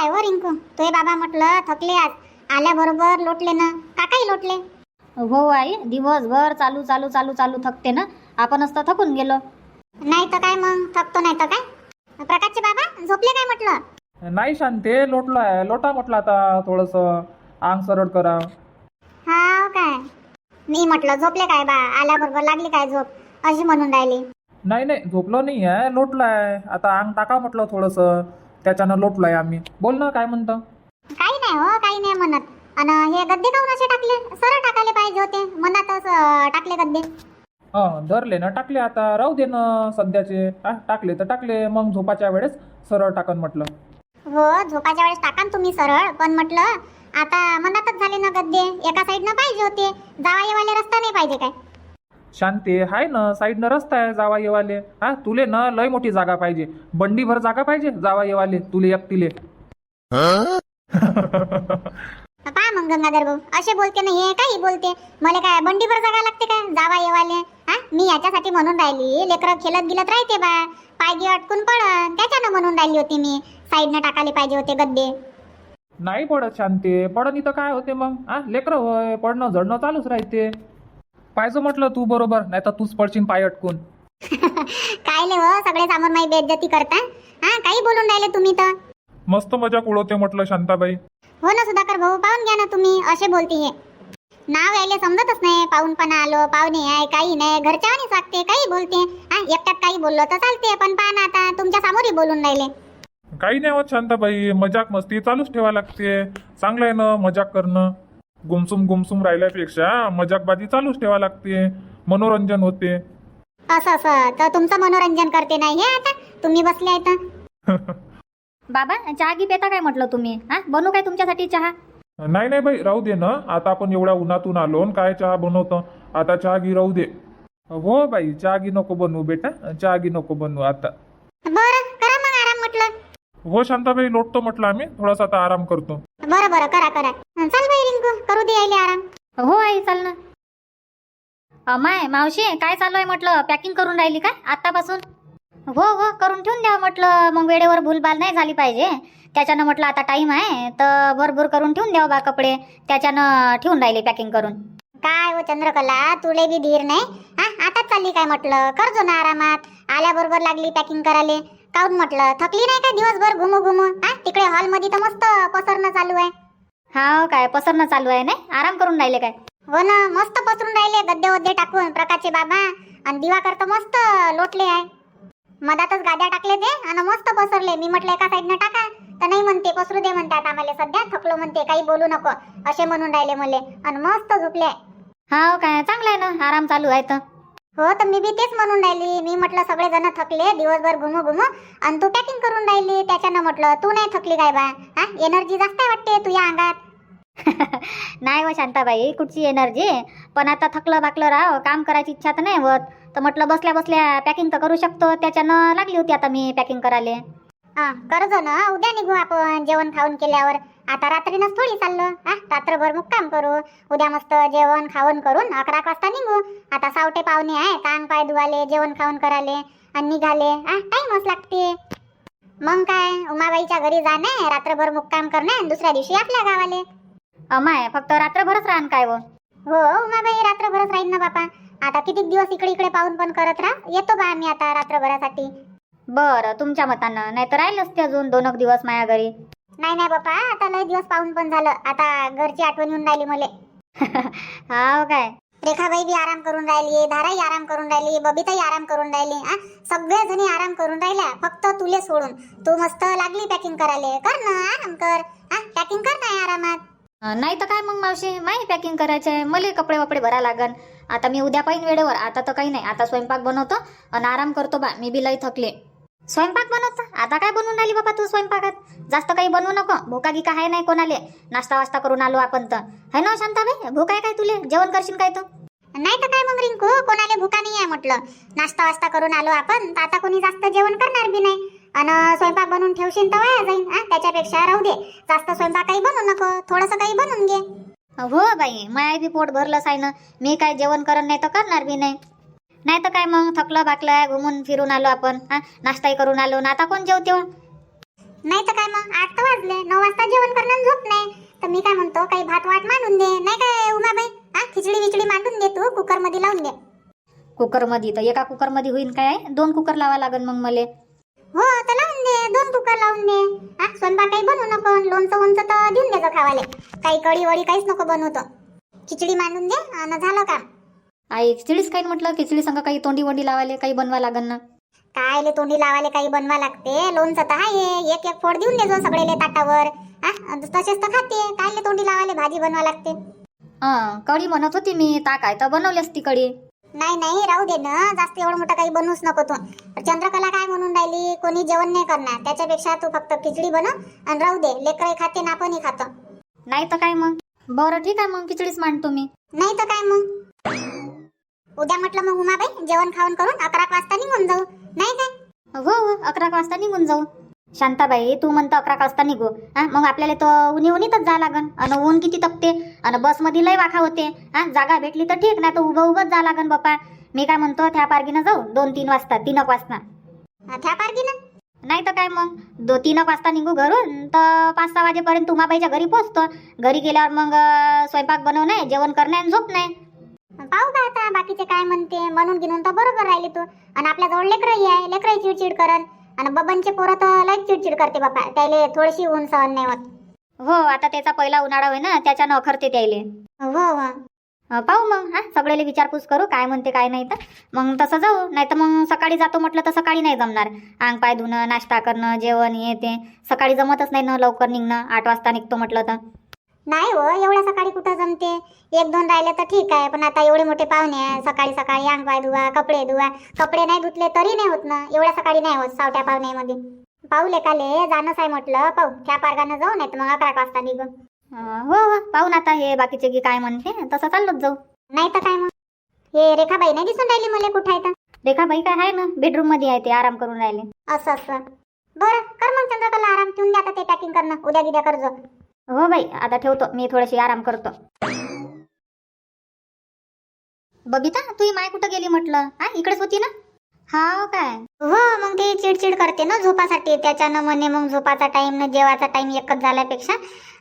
काय हो रिंकू, तुझे बाबा म्हटलं थकले आज, आल्याबरोबर लोटले ना, काकाही लोटले. हो आई, दिवसभर चालू चालू चालू चालू थकते ना, आपणच तर थकून गेलो. नाही तर काय मग, थकतो नाही तर काय. प्रकाशचे बाबा झोपले काय म्हटलं? नाही शांते, लोटलाय लोटा म्हटलं आता थोडंसं अंग सरळ करा. हा काय, मी म्हटलं झोपले काय बा, आल्याबरोबर लागली काय झोप, अशी म्हणून राहिली. नाही नाही, झोपलो नाही आहे, लोटलाय आता अंग टाका म्हटलं थोडंसं, त्याच्यानं लोटलाय आम्ही. बोल ना, काय म्हणतं? काही नाही हो, काही नाही म्हणत. आणि हे गद्दे काऊन असे टाकले? सरळ टाकायला पाहिजे होते, मनातच टाकले गद्दे. धरले ना टाकले, आता राहू दे ना सध्याचे. टाकले तर टाकले, मग झोपाच्या वेळेस सरळ टाकन म्हटलं. हो, झोपाच्या वेळेस टाकान तुम्ही सरळ, पण म्हटलं आता मनातच झाले ना गद्दे, एका साईडनं पाहिजे होते, जावा येवाले रस्ता नाही पाहिजे काय? शांती हाय ना, साईडनं रस्ता आहे जावा येवाले. तुले ना लय मोठी जागा पाहिजे, बंडीभर जागा पाहिजे जावा येवाले तुले एकटीले. पहा मग गंगाधर भाऊ, असे बोलते ना हे, काही बोलते. मला काय बंडीभर जागा लागते काय जावा येवाले? मी याच्यासाठी म्हणून राहिली, लेकरं खेळत गिलत राहते बा, पाय गी अटकून पडन, त्याच्यानं म्हणून राहिली होती मी, साईडनं टाकायला पाहिजे होते गद्दे. नाही पडत शांती, पडन इथं काय होते मग. लेकरं होय, पडणं झडणं चालूच राहते. पाहिजे म्हटलं तू बरोबर, नाही तर तूच पडशील पाय अटकून. काय ले हो, सगळे सामोर माझी बेइज्जती करता. काही बोलून राहिले तुम्ही तर. मस्त मजाक उडवते म्हटलं शांताबाई. हो ना सुधाकर भाऊ, पाहून घ्या ना तुम्ही, असे बोलते हे. नाव यायले समजतच नाही, पाहूनपणा आलो, पाहुणे आहे, काही नाही, घरच्यावानीच वागते, काही बोलते. एकट्यात काही बोललो तर चालते, पण पहा ना आता तुमच्या समोरही बोलून राहिले. काही नाही होत शांताबाई, मजाक मस्ती चालूच ठेवा लागते. चांगलं आहे ना मजाक करणं, गुमसुम गुमसुम राहिल्यापेक्षा मजाकबाजी चालूच ठेवा लागते, मनोरंजन होते. असं असं तर तुमचं मनोरंजन करते नाही हे, आता तुम्ही बसले आहे तर. बाबा, चहा घी पेता काय म्हटलं तुम्ही? बनवू काय तुमच्यासाठी चहा? नाही नाही बाई, राहू दे ना, आता आपण एवढ्या उन्हातून आलो न काय चहा बनवतो, आता चहा घी राहू दे. हो बाई, चहा घी नको बनवू बेटा, चहा घी नको बनवू आता. बरं करा मग आराम म्हटलं. हो शांताबाई, लोटतो म्हटलं आम्ही, थोडासा आता आराम करतो. बरं बरं, करा करा. चल बाई रिंकू, करू दे यायले आराम. हो आई, चाल ना. माय मावशी, काय चालू आहे म्हटलं? पॅकिंग करून राहिली काय आतापासून? हो हो, करून ठेवून द्या म्हटलं, मग वेळेवर भूलभाल नाही झाली पाहिजे, त्याच्यानं म्हटलं आता टाइम आहे तर भरभर करून ठेवून द्यावं बा कपडे, त्याच्यानं ठेवून राहिली पॅकिंग करून. काय हो चंद्रकला, तुले बी धीर नाही? आताच चालली काय म्हटलं, करजो ना आरामात. आल्याबरोबर लागली पॅकिंग करायला. काऊन म्हटलं, थकली नाही का दिवसभर घुमू घुमू? तिकडे हॉलमध्ये तर मस्त पसरणं चालू आहे. हा काय, पसरणं चालू आहे नाही? आराम करून राहिले काय? हो ना, मस्त पसरून राहिले गद्दे वद्दे टाकून प्रकाशचे बाबा, आणि दिवाकर तर मस्त लोटले आहे. मधातच गाद्या टाकले ते आणि मस्त पसरले. मी म्हटलं एका साईडनं टाका, तर नाही म्हणते, पसरू दे म्हणतात, आम्हाला सध्या थकलो म्हणते, काही बोलू नको, असे म्हणून राहिले मले, आणि मस्त झोपले. हा काय, चांगलं आहे ना, आराम चालू आहे तर. हो, तर मी बी तेच म्हणून राहिली, मी म्हटलं सगळे जण थकले दिवसभर घुमू घुमू, आणि तू पॅकिंग करून राहिली, त्याच्यानं म्हटलं तू नाही थकली काय बा? एनर्जी जास्त आहे वाटते तुझ्या अंगात. नाही हो शांताबाई, कुठची एनर्जी, पण आता थकलं बाकलं राव, काम करायची इच्छा तर नाही होत, तर म्हटलं बसल्या बसल्या पॅकिंग तर करू शकतो, त्याच्यानं लागली होती आता मी पॅकिंग करायला. करजो ना, उद्या निघू आपण जेवण खाऊन केल्यावर. आता रात्रीनच थोडी चाललो, रात्रभर मुक्काम करू. उद्या मस्त जेवण खाऊन करून 11 वाजता निघू. आता सावटे पाहुणे आहे, अंग पाय धुवाले, जेवण खाऊन कराले आणि निघाले, टाइमच लागते. मग काय, उमाबाईच्या घरी जाणे, रात्रभर मुक्काम करणे, दुसऱ्या दिवशी आपल्या गावाले. अमाय, फक्त रात्रभरच राहण काय? हो उमाबाई, रात्रभरच राहीन ना बापा. आता किती दिवस इकडे इकडे पाहून पण करत राहा, येतो बा आम्ही आता रात्रभरासाठी. बरं, तुमच्या मतानं, नाही तर राहिले असते अजून 2 दिवस माया घरी. नाही नाही बापा, आता लय दिवस पाहून पण झालं, आता घरची आठवण येऊन राहिली मले. हा काय, रेखाबाई बी आराम करून राहिली, धाराही आराम करून राहिली, बबिताही आराम करून राहिली, सगळ्या जणी आराम करून राहिल्या, फक्त तुले सोडून. तू मस्त लागली पॅकिंग करायला, कर ना आराम कर, पॅकिंग कर ना आरामात. नाही तर काय मग मावशी, माही पॅकिंग करायचे आहे, मला कपडे वपडे भरा लागन. आता मी उद्या पाहिन वेळेवर, आता तर काही नाही, आता स्वयंपाक बनवतो आणि आराम करतो बा, मी बी लई थकले. स्वयंपाक बनवतो? आता काय बनवून राहिली बाबा तू स्वयंपाकात? जास्त काही बनवू नको, भूका गी काय नाही कोणाले, नाश्ता वास्ता करून आलो आपण तर, है ना शांताबाई? भूक आहे काय तुले? जेवण करशील काय तू? नाही तर काय मग रिंकू, कोणाला भूका नाही आहे म्हटलं, नाश्ता वास्ता करून आलो आपण, तर आता कोणी जास्त जेवण करणार बी नाही, आणि स्वयंपाक बनवून ठेवशील तर वाया जाईल. त्याच्यापेक्षा राहू दे, जास्त स्वयंपाक काही बनवू नको, थोडंसं काही बनवून घे. हो बाई, माय बी पोट भरलंच आहे ना, मी काय जेवण करत नाही तर करणार बी नाही. नाही तर काय मग, थकलं बाकलं घुमून फिरून आलो आपण, नाश्ताही करून आलो ना, आता कोण जेवते? नाही तर काय मग 8 तर वाजले, 9 वाजता जेवण करणं आणि झोप नाही. तर मी काय म्हणतो काही भात वाट मांडून दे, नाही काय उमाबाई? हा, खिचडी विचडी मांडून दे तू, कुकर मध्ये लावून दे. कुकर मध्ये तर एका कुकर मध्ये होईन काय आहे? 2 कुकर लावा लागन मग मले. हो तर लावून दे, 2 कुकर लावून दे. हा, स्वयंपाक काही बनवू नको, लोणचं वोणचं तर देऊन देतो खावाले. काही कढी वडी काहीच नको बनवतो, खिचडी मांडून दे आणि झालं काम. आई खिचडीच काही म्हटलं, खिचडी संग काही तोंडी वंडी लावाले काही बनवा लागन ना. कायले तोंडी लावाले काही बनवा लागते, लोणचं तर आहे, एक एक फोड देऊन देजो सगळेले ताटावर. हा, तसेच तर खाते, कायले तोंडी लावाले भाजी बनवा लागते. कढी म्हणत होती मी, ता काय तर बनवली असती कढी. नाही नाही राहू दे ना, जास्त एवढं मोठं काही बनवूच नको तू. चंद्रकला काय म्हणून राहिली, कोणी जेवण नाही करणार, त्याच्यापेक्षा तू फक्त खिचडी बनव आणि राहू दे, लेकरही खाते ना आपणही खातो. नाही तर काय मग. बरं ठीक आहे मग खिचडीच मांडतो मी. नाही तर काय मग उद्या म्हटलं मग उमाबाई जेवण खाऊन करून 11 वाजता निघून जाऊ, नाही काय? हो 11 वाजता निघून जाऊ. शांताबाई तू म्हणतो 11 वाजता निघू, मग आपल्याला तर उन्हीतच जा लागन, आणि ऊन किती तपते, आणि बसमध्ये लय वाखा होते. जागा भेटली तर ठीक, नाही तर उभंच जा लागन बाप्पा. मी काय म्हणतो त्या पारगीनं जाऊ 2-3 वाजता, 3 वाजता. त्या पारगीनं नाही तर काय मग 2-3 वाजता निघू घरून, तर 5-6 वाजेपर्यंत उमाबाईच्या घरी पोहोचतो. घरी गेल्यावर मग स्वयंपाक बनवणे, जेवण करणे आणि झोप नाही. पाहू का आता बाकीचे काय म्हणते, म्हणून घेऊन तर बरोबर राहिली तू. आणि आपल्या जवळ लेकरही आहे, लेकरही चिडचिड करन, आणि बबनचे पोरं तर लय चिडचिड करते बापा, त्याले थोडीशी ऊन सहन नाही होत. हो आता त्याचा पहिला उन्हाळा होय ना, त्याच्यानं अखरते त्याले. हो हो पाहू मग सगळ्याला विचारपूस करू काय म्हणते काय नाही, तर मग तसं जाऊ. नाही तर मग सकाळी जातो म्हटलं तर सकाळी नाही जमणार. अंग पाय धुणं, नाश्ता करणं, जेवण हे ते सकाळी जमतच नाही ना, लवकर निघणं. 8 वाजता निघतो म्हटलं तर. नाही हो, एवढ्या सकाळी कुठं जमते. 1-2 राहिले तर ठीक आहे, पण आता एवढे मोठे पाहुणे आहे, सकाळी सकाळी अंग पाय धुवा, कपडे धुवा. कपडे नाही धुतले तरी नाही होत ना, एवढ्या सकाळी नाही होत सावट्या पाहुण्यामध्ये. पाहू लेकाले जाणंच आहे म्हटलं, पाहू त्या पारगानं जाऊ, नाही तर मग 11 वाजता निघू. हो पाहून आता हे बाकीचे की काय म्हणते तसं चाललोच जाऊ. नाही तर काय मग. हे रेखाबाई नाही दिसून राहिली मला, कुठं आहे तर? रेखाबाई काय आहे ना, बेडरूम मध्ये आहे, ते आराम करून राहिले. असं असं बरं कर मग चंद्रकला, आराम ठेवून द्या आता, ते पॅकिंग करणं उद्या गिद्या करजो. हो बाई आता ठेवतो मी, थोडीशी आराम करतो. बबिता तू माय कुठं गेली म्हटलं, इकडेच होती ना? हा काय? हो मग ते चिडचिड करते ना झोपासाठी, त्याच्यानं म्हणे मग झोपाचा टाइम न जेवाचा टाइम एकच झाल्यापेक्षा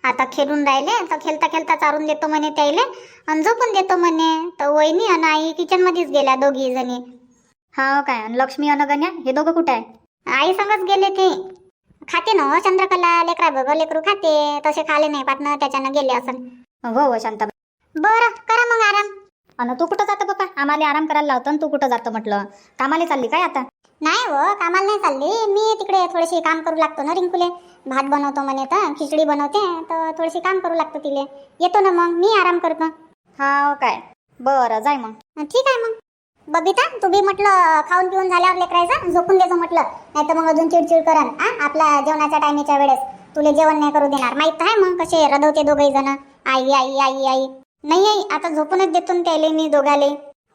आता खेळून राहिले तर खेळता खेळता चारून देतो म्हणे त्याले, आणि झोपून देतो म्हणे. तर वहिनी आणि आई किचन मध्येच गेल्या दोघी जणी. हा काय? आणि लक्ष्मी आणि गण्या हे दोघं कुठे आहे? आई संगच गेले ते. खाते ना हो चंद्रकला, लेकरा बघ लेकरू खाते, तसे खाले नाही पाठ ना, त्याच्यानं गेले असं. हो शांता. बरं करा मग आराम. अन तू कुठं जातं बाबा? आम्हाला आराम करायला लावतो आणि तू कुठं जातं म्हटलं? कामाला चालली काय आता? नाही हो कामाला नाही चालली मी, तिकडे थोडीशी काम करू लागतो ना रिंकूले. भात बनवतो म्हणे तर खिचडी बनवते, तर थोडीशी काम करू लागतो तिले. येतो ना मग मी, आराम करतो. हा काय? बरं जाय मग. ठीक आहे मग. बबिता तू बी म्हटलं खाऊन पिऊन झाल्यावर लेकरायचं झोपून देतो म्हटलं, नाही तर मग अजून चिडचिड करन. आपल्या जेवणाच्या टायमीच्या वेळेस तुले जेवण नाही करू देणार, माहित आहे मग कसे रडवते दोघे जण, आई आई आई आई. नाही आई आता झोपूनच देतो त्याले मी दोघाले.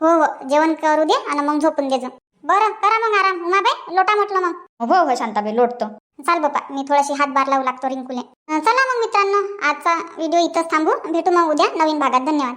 हो हो जेवण करू दे आणि मग झोपून देजो. बरं करा मग आराम. उमाबाई लोटा म्हटलं मग. हो शांताबाई लोटतो. चाल बापा मी थोडीशी हातभार लावू लागतो रिंकूले. चला मग मित्रांनो आजचा व्हिडिओ इथंच थांबू, भेटू मग उद्या नवीन भागात. धन्यवाद.